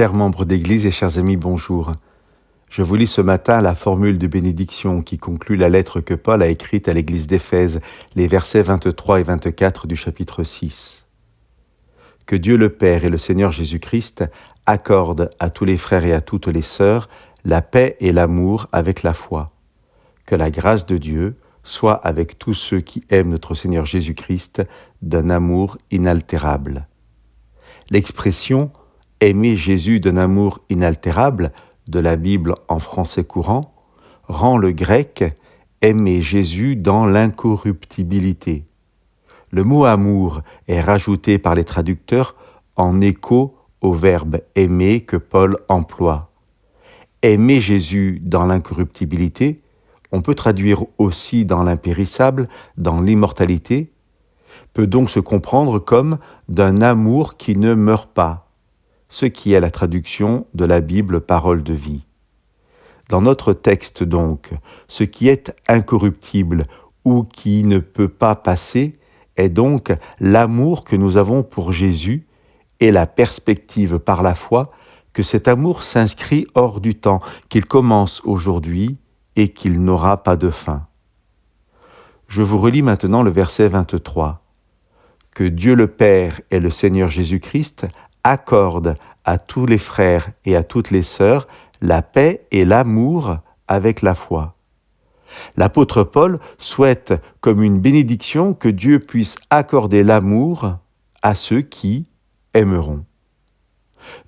Chers membres d'Église et chers amis, bonjour. Je vous lis ce matin la formule de bénédiction qui conclut la lettre que Paul a écrite à l'Église d'Éphèse, les versets 23 et 24 du chapitre 6. Que Dieu le Père et le Seigneur Jésus-Christ accordent à tous les frères et à toutes les sœurs la paix et l'amour avec la foi. Que la grâce de Dieu soit avec tous ceux qui aiment notre Seigneur Jésus-Christ d'un amour inaltérable. L'expression « aimer Jésus d'un amour inaltérable » de la Bible en français courant rend le grec « aimer Jésus dans l'incorruptibilité ». Le mot « amour » est rajouté par les traducteurs en écho au verbe « aimer » que Paul emploie. Aimer Jésus dans l'incorruptibilité, on peut traduire aussi dans l'impérissable, dans l'immortalité, peut donc se comprendre comme d'un amour qui ne meurt pas, ce qui est la traduction de la Bible Parole de vie. Dans notre texte donc, ce qui est incorruptible ou qui ne peut pas passer est donc l'amour que nous avons pour Jésus et la perspective par la foi que cet amour s'inscrit hors du temps, qu'il commence aujourd'hui et qu'il n'aura pas de fin. Je vous relis maintenant le verset 23. Que Dieu le Père et le Seigneur Jésus-Christ accordent à tous les frères et à toutes les sœurs la paix et l'amour avec la foi. L'apôtre Paul souhaite comme une bénédiction que Dieu puisse accorder l'amour à ceux qui aimeront.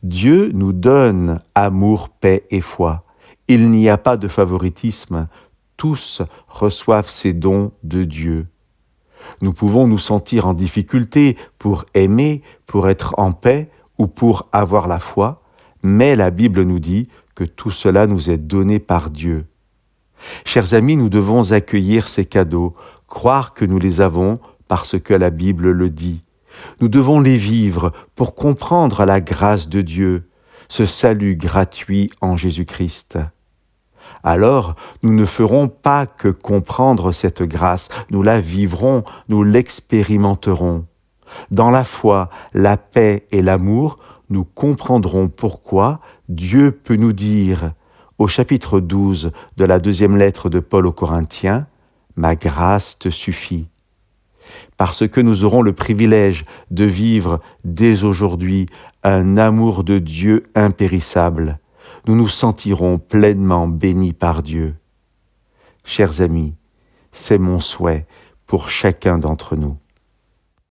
Dieu nous donne amour, paix et foi. Il n'y a pas de favoritisme. Tous reçoivent ces dons de Dieu. Nous pouvons nous sentir en difficulté pour aimer, pour être en paix ou pour avoir la foi, mais la Bible nous dit que tout cela nous est donné par Dieu. Chers amis, nous devons accueillir ces cadeaux, croire que nous les avons parce que la Bible le dit. Nous devons les vivre pour comprendre la grâce de Dieu, ce salut gratuit en Jésus-Christ. Alors, nous ne ferons pas que comprendre cette grâce, nous la vivrons, nous l'expérimenterons. Dans la foi, la paix et l'amour, nous comprendrons pourquoi Dieu peut nous dire, au chapitre 12 de la deuxième lettre de Paul aux Corinthiens, « Ma grâce te suffit ». Parce que nous aurons le privilège de vivre dès aujourd'hui un amour de Dieu impérissable, nous nous sentirons pleinement bénis par Dieu. Chers amis, c'est mon souhait pour chacun d'entre nous.